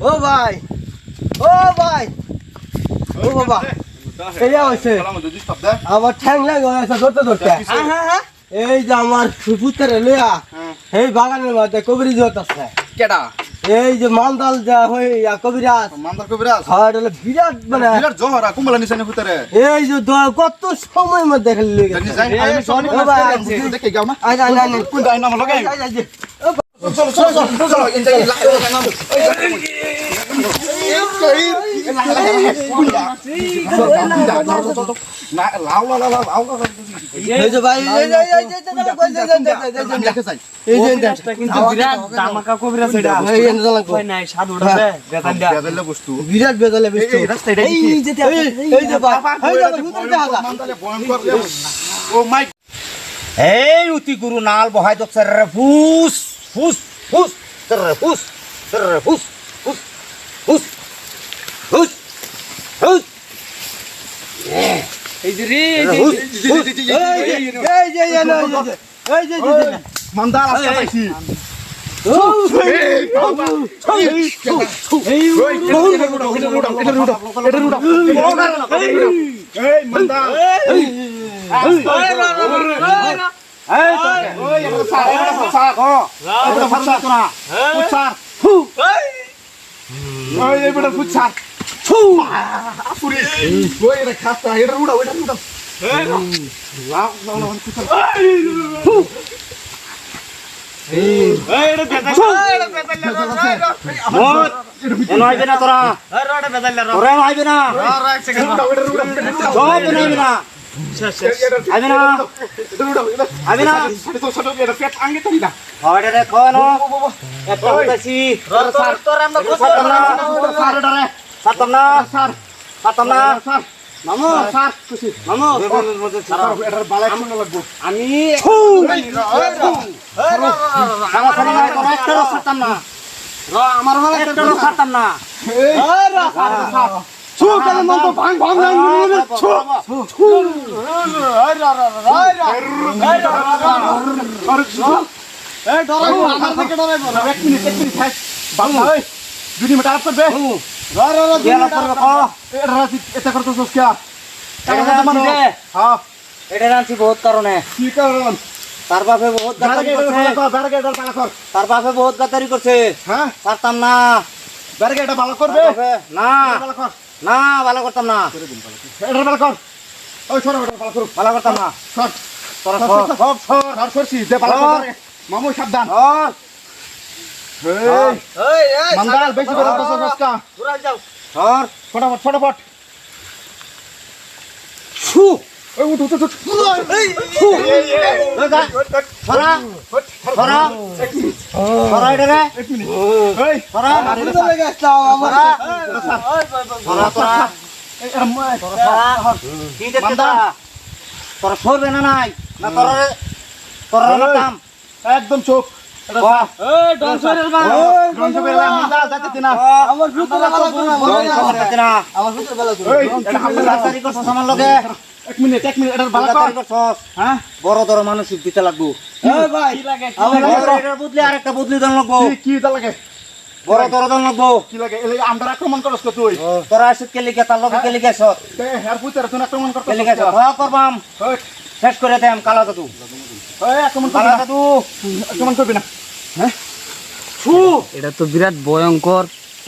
ও ভাই ও ভাই ও বাবা এইয়া হইছে আমার ঠ্যাং লাগে হইছে ধরতে ধরতে এই যে আমার পুত্রে লইয়া এই বাগানের মধ্যে কবিরি জোতাছে কেডা এই যে মালদাল যা হই কবিরাজ মান্দার কবিরাজ হ্যাঁ এটা বিরাট মানে বিরাট জহরা কুমলা নিছানে ভিতরে এই যে কত সময় মধ্যে দেখে লই গেছে আমি সনি দেখে গাও না আই আই আই কোন দাই নাম লগাই চলো চলো চলো চলো ইনজাই নাম এই যে ভাই এই যে এই যে কিন্তু বিরাট দামাকা কবিরাজ এটা এই এনে লাগবে কই নাই সাধুটা বেতানটা বেদলে বস্তু বিরাট বেজালে বস্তু এই রাস্তা এটা এই যে এই যে ভাই এই যে ভিতরে দেখা মান্দালে ভয়ঙ্কর ও মাই এই উতি গুরু নাল বহাই দক রে ফুস ফুস ফুস রে ফুস রে ফুস ফুস ফুস ফুস ফুস এই যে রে এই যে এই যে মান্দাল আসছে পাইছি এই মান্দাল আইবে না তোরা তোরা আইবে না সব আইবে না আইবে না আইবে না হয় রে কোন একটা হইতাছি তোর আমরা সাতম না মামু স্যার খুশি মামু আমি সারতাম না আমার ভালো একটা সারতাম না এটা রাঁচি বহুত কারণে তার বাপে বহুত গাদারি করছে তার বাপে বহুত গাদারি করছে পারতাম না ভালো করবে না না ভালো করতাম না এটা ভালো কর ওই সর ভালো করো ভালো করতাম না সর তোরা সব সর সরছি যে ভালো কর মামু সাবধান মান্দাল বেশি করে বসকা সর ফটাফট ফটাফট ছু ওই উঠ উঠ উঠ সরা সরা সরা এটা রে এক মিনিট এই সরা ভিতরে গেছলা আমার সরা তোরা কি দেখতে তোরা সরবে না নাই না তোরা তোরা নাম একদম চোখ এই ডনসরের মা গন্ধ বেলা মান্দাল যাইতে না আমার ভিতরে ভালো করে না আমার ভিতরে ভালো করে এই গাদারি করছ আমার লগে এক মিনিট এটা ভালো কর গাদারি করছ হ্যাঁ বড় ধর মানুষ দিতে লাগবো এই ভাই কি লাগে এটার বদলে আরেকটা বদলি দান লাগবো কি দা লাগে বড় ধর দান লাগবো কি লাগে এলে আমরা আক্রমণ করছ তো তুই তোরা আসিত কে লিখে তার লগে কে লিখে সত তে হের পুত্র তুই আক্রমণ করছ কে লিখে সত হ্যাঁ করবাম ওই শেষ করে দেম কালা দাদু ওই আক্রমণ কালা করবি না দাদু আক্রমণ করবি না এটা তো বিরাট ভয়ঙ্কর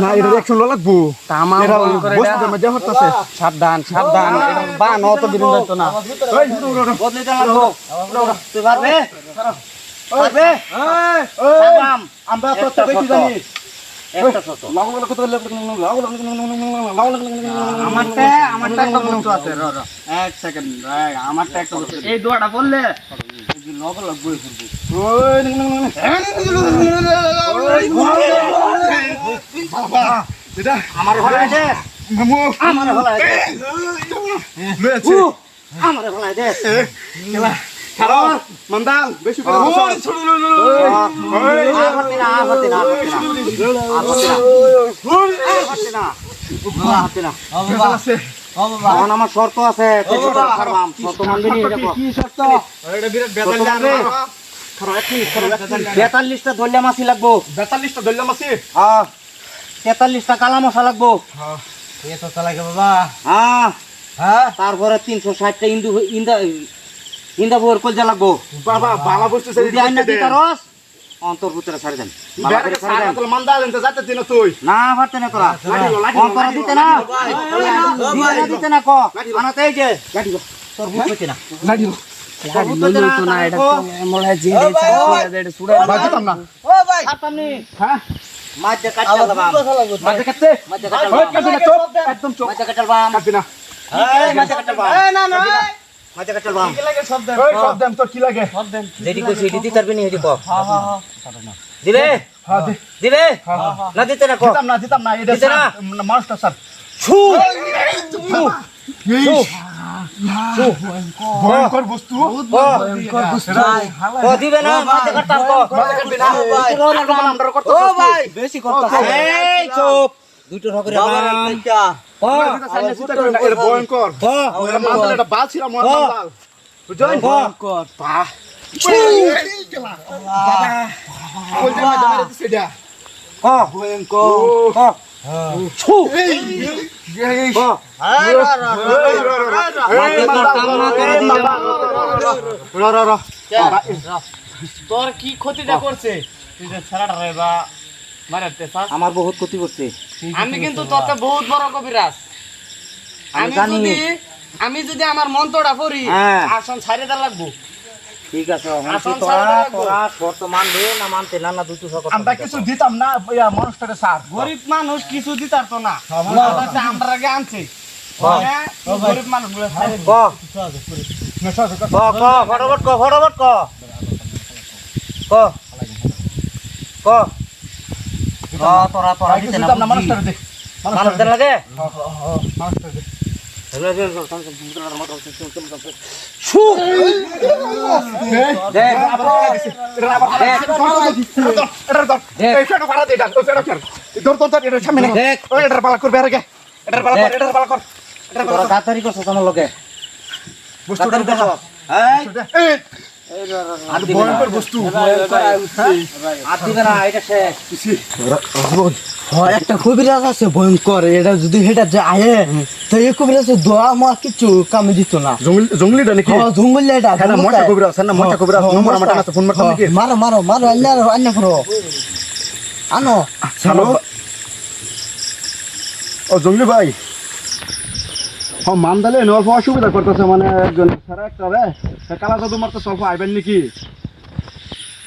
না এটা অ্যাকশন লাগবো তামা এরা ভয়ঙ্কর বস্তু মধ্যে হতাছে সাবধান সাবধান এটা বা নত দিন তো না ওই বদলি দান লাগবো তুই পারবে পারবে ওই পারবাম আমরা প্রত্যেক কি জানি একটা শত লাগলো কত আমারটা একটা বস্তু আছে এক সেকেন্ড আমারটা একটা বস্তু এই দোয়াটা বললে এটা আমার হলাই দে মামু আমার হলাই দে লয়েছে আমার হলাই দে কারণ মান্দাল বেশি করে আপত্তি না আপত্তি না আপত্তি না আপত্তি না আছে ও বাবা এখন আমার শর্ত আছে ছাড়বাম শর্ত মানবি নি দেখো কি সত্য এটা বিরাট বেতাল খারাপ এক মিনিট 42টা ধরলে মাছি লাগবো 42টা ধরলাম আছে হ্যাঁ 43টা কালা মশা লাগবো এ তো চালাকে বাবা হ্যাঁ হ্যাঁ তারপরে 360টা ইন্দা বউর কলজা লাগবো বাবা বালা বস্তু যদি আইনা দিতা রস অন্তর্ভুতরা ছাড়ে দেন বালা করে ছাড়ে দেন মান্দা দেন যাতে দিন তুই না পারতে না তোরা অন্তর দিতে না দিতে না ক আনাতে এই যে গাড়ি তোর ভূত হইতে না গাড়ি লইলো তো না এটা মনে হয় যে এটা সুড়ে বাজিতাম না ও ভাই আপনি হ্যাঁ মাঝে কাটতে দাবাম মাঝে কাটতে মাঝে ওই কাটতে কাটবি না চোপ একদম চোপ মাঝে কাটতে বাম কাটবি না এই মাঝে কাটতে বাম এ না না মাঝে কাটতে বাম ওই সব দেন তোর কি লাগে যেটি কইছি এটি দিতে পারবি না এটি ক দিবে হ্যাঁ দে দিবে না দিতে না ক দিতাম না এটা দিতে না? মাস্টার স্যার ছু ভয়ঙ্কর বস্তু ক দিবে না মাঝে কাটতাম ক মাঝে কাটবি না ও ভাই বেশি করতাছ এই চুপ দুটো ঠকরে বাবার বাম একটা ক ভয়ঙ্কর ক মান্দাল এটা বাল ছিল মান্দাল বুঝছেন ভয়ঙ্কর ক ভয়ঙ্কর ক ছু ক তোর কি ক্ষতিটা করছে তুই যে ছেড়াটা রে বা মারাতে চাস আমার বহুত ক্ষতি করছে আমি কিন্তু তোতে বহুত বড় কবিরাজ আমি জানি আমি যদি আমার মন্ত্রটা পড়ি হ্যাঁ। আসন ছাড়ে দা লাগবো ঠিক আছে আসন তোরা ছাড়া লাগবো। তোরা শর্ত মানবে না মানতে না না দুটো শর্ত আমরা কিছু দিতাম না মানুষটারে স্যার গরিব মানুষ কিছু দিতার তো না আমরা আগে আনছে হ্যাঁ। গরিব মানুষ গুলো ছাড়ে ক ক ক ফটাফট ক ফটাফট ক ক ক তোরা তোরা দিতে না দিতাম না মানুষটারে দে মানুষ দেন লাগে মানুষটারে দে ছু দেখ দেখ তোরা তাড়াতাড়ি করছিস আমার লোকে তাড়াতাড়ি করছিস এই বস্তু আর দিবে না এটা শেষ একটা কবিরাজ আছে ভয়ঙ্কর এটা যদি সেটা যে আয়ে তো এই কবিরাজ দোয়া মা কিছু কামে দিত না জঙ্গলিটা নাকি জঙ্গল এটা হ্যাঁ মোটা কবিরাজ হ্যাঁ মোটা কবিরাজ নম্বর আমার টাকা ফোন মারতাম নাকি মারো মারো মারো অন্য করো আনো হ্যালো ও জঙ্গলি ভাই হ্যাঁ মানদালে অল্প অসুবিধা করতেছে মানে একজন সারা একটা রে কালা জাদু মারতে অল্প আইবেন নাকি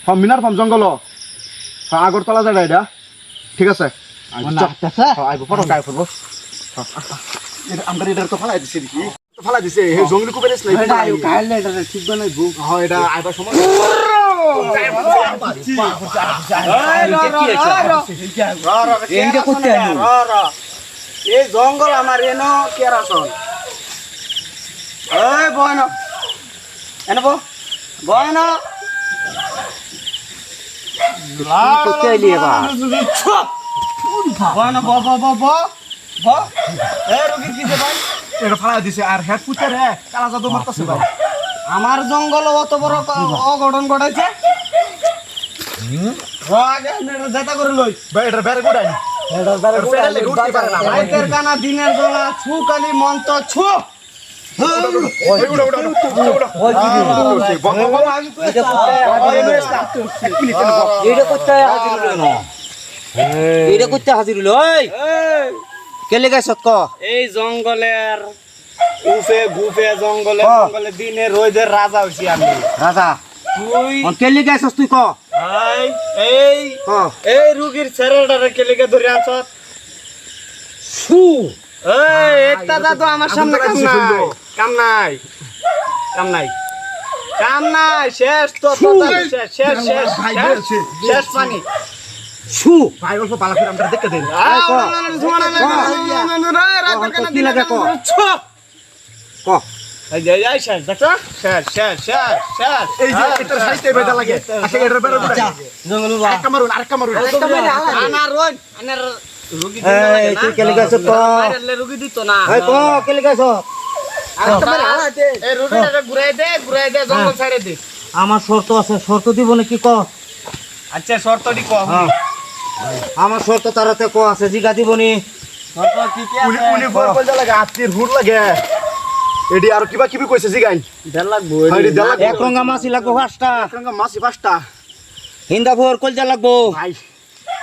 হ্যাঁ মিনার ফার্ম জঙ্গল হ্যাঁ আগরতলা জায়গা এটা ঠিক আছে আইব ফটো গায়ে ফেলবো আমরা এটা তো ফালাই দিছি দেখি ফালাই দিছে হে জঙ্গলি কুবেরেস নাই ঠিক বানাইবো হ্যাঁ এটা আইবার সময় এনকে করতে আইলো এই জঙ্গল আমার এনো কেরাসন এই বয়ন এনে বয়ন করতে আইলি এবার বয়ন ব এই রুগী কিছে ভাই এটা ফালাই দিছে আর হেড ফুটে রে কালা জাদু মারতেছে ভাই আমার জঙ্গল অত বড় অঘটন ঘটাইছে যেটা করে লই ভাই এটা বেরে গুড়াই রাইতের কানা দিনের জ্বালা ছু কালি মন্ত্র ছু এটা করতে হাজির হইল না এটা করতে হাজির হইল ওই কেলে গাইছ ক এই জঙ্গলের উফে গুফে জঙ্গলে জঙ্গলে দিনে রোদের রাজা হইছি আমি রাজা তুই কেলে গাইছ তুই ক এই ক এই রুগীর ছেড়েটারে কেলিকে ধরে আনছ সু এই একটা দাদু আমার সামনে কাম নাই কাম নাই কাম নাই শেষ তো শেষ শেষ শেষ শেষ পানি সু ভাই অল্প পালা করে আমরা দেখতে দেন কি লাগে ক ক শেষ দেখো শেষ শেষ শেষ শেষ এই যে এটার সাইতে বেদা লাগে আচ্ছা এটার বেরে গুড়াই জঙ্গল আরেকটা মারুন আনার রোজ আনার রুগী এই তুই কেলে গাইছ ক মারলে রুগী দিত না এই ক কেলে গাইছ এই রুগীটাকে ঘুরাই দে জঙ্গল ছাড়ে দে আমার শর্ত আছে শর্ত দিব নাকি ক আচ্ছা শর্তটি কম হ্যাঁ আমার শর্ত তারাতে কো আছে জিগা দিবনি উনি ফোর কইলা লাগে আত্মীর হুট লাগে এডি আর কিবা কিবি কইছে জিগাইন দেড় লাগবো এডি দেলা এক রঙা মাছি লাগবো পাঁচটা একরঙ্গা মাছি পাঁচটা হিন্দা ফোর কলজা লাগবো ভাই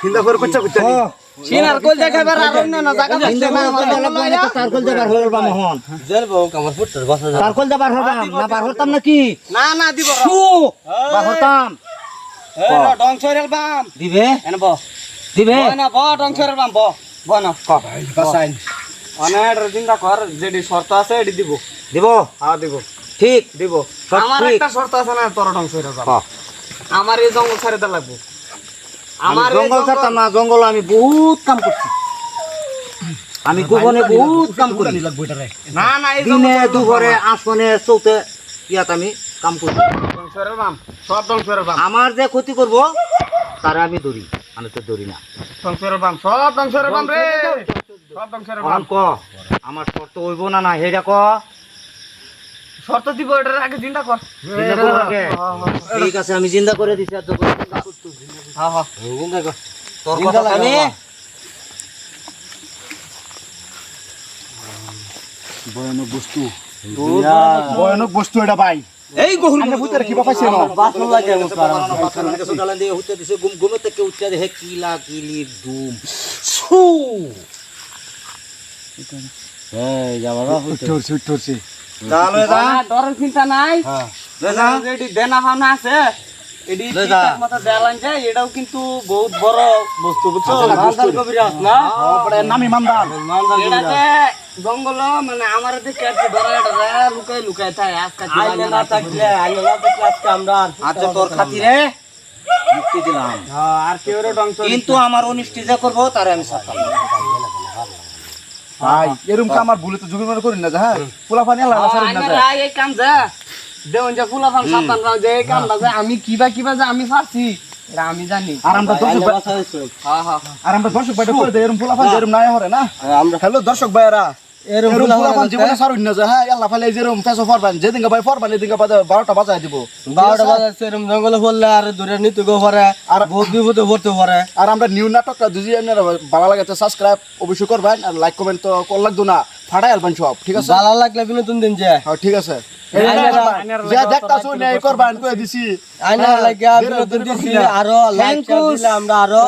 হিন্দা ফোর কইছা কইতা সিনার কল দেখাবার আর অন্য না জায়গা হিন্দা ফোর কলজা লাগবো না তো তার কলজা বার হইবা মোহন জেল বউ আমার ফুটার বসা যা তার কলজা বার হবাম না বার হতাম নাকি না না দিব শু বার হতাম এই না ডংসরেল বাম দিবে এনে ব দিবে না ব ডংসরেল বাম ব না ক বাসাইন অনেক চিন্তা কর যেটি শর্ত আছে এটি দিব দিব হ্যাঁ দিব ঠিক দিব সব আমার ঠিক। একটা শর্ত আছে না তোর ডংসরেল বাম হ্যাঁ। আমার এই জঙ্গল ছেড়ে দা লাগবো আমার আমার এই জঙ্গল ছাড়তাম না জঙ্গল আমি বহুত কাম করছি আমি গোপনে বহুত কাম করি না না এই দিনে দুপুরে আসনে চৌতে ইয়াত আমি কাম করি ডংসরেল বাম সব ডংসরেল বাম আমার যে ক্ষতি করব তারা আমি ধরি আমি তো ধরি না ডংসরেল বাম সব ডংসরেল বাম রে সব ডংসরেল বাম এখন ক আমার শর্ত হইব না না হেডা ক শর্ত দিব এটার আগে চিন্তা কর চিন্তা করবো আগে? ঠিক আছে আমি চিন্তা করে দিছি আর যখন হ্যাঁ হ্যাঁ তোর কথা আমি ভয়ানক বস্তু ভয়ানক বস্তু এটা ভাই এই গহুর আমরা ভূতের কিবা পাইছে না বাসন লাগে আমার পারা সকালে দিয়ে হতে দিছে ঘুমে থেকে উঠতে দেখে কিলা কিলি দুম সু এই যাবা উঠছে উঠছে তাহলে যা ডরের চিন্তা নাই যা এটি দেনা ভাবনা আছে এটি লয়ে যা। ঠিকঠাক মতো দেওয়ালান যায় এটাও কিন্তু বহুত বড় বস্তু বুঝছো মান্দাল কবিরাজ না নামি মান্দার মান্দাল এটাতে জঙ্গল মানে আমার দিকে আর কি ধরা এটা লুকাই লুকাই থাকে আজকাল আইলে না থাকলে আজকে আমরা আচ্ছা তোর খাতিরে মুক্তি দিলাম আর কেউ ডংস কিন্তু আমার অনিষ্টি যে করবো তারে আমি ছাড়তাম না। ভাই এরকম কাম আর ভুলে তো জুগির করি না যা হ্যাঁ পোলা পানি আল্লাহ ছাড়ি না যা এই কাম যা দেউন যা ফুলা ফান সাতান রাও যে এই কামটা যে আমি কিবা যে আমি পারছি এটা আমি জানি আর আমরা দর্শক ভাই হ্যাঁ হ্যাঁ আর আমরা দর্শক ভাইটা করে দেই এরকম পোলা পানি এরকম নাই হরে না আমরা হ্যালো দর্শক ভাইরা এরকম এরকম ফুলা পোলা পানি ফান জীবনে ছাড়ুন না যা হ্যাঁ আল্লাহ ফালে যেরকম ফেসো ফরবান যেদিন ভাই ফরবান এদিন 12টা বাজায় দিব 12টা বাজে এরকম জঙ্গলে পড়লে আর দূরে নিতে গো পারে আর বহুত বিপদে পড়তে পারে আর আমরা নিউ নাটকটা যদি আপনারা ভালো লাগে তো সাবস্ক্রাইব অবশ্যই করবেন আর লাইক কমেন্ট তো কল লাগতো না ফাটাই আলবেন সব ঠিক আছে ভালো লাগলে বিনোদন দিন যে হ্যাঁ ঠিক আছে আইনার যে দেখতাছো নেই করবেন কই দিছি আইনা লাগে বিনোদন দিছি আরো লাইক দিলে আমরা আরো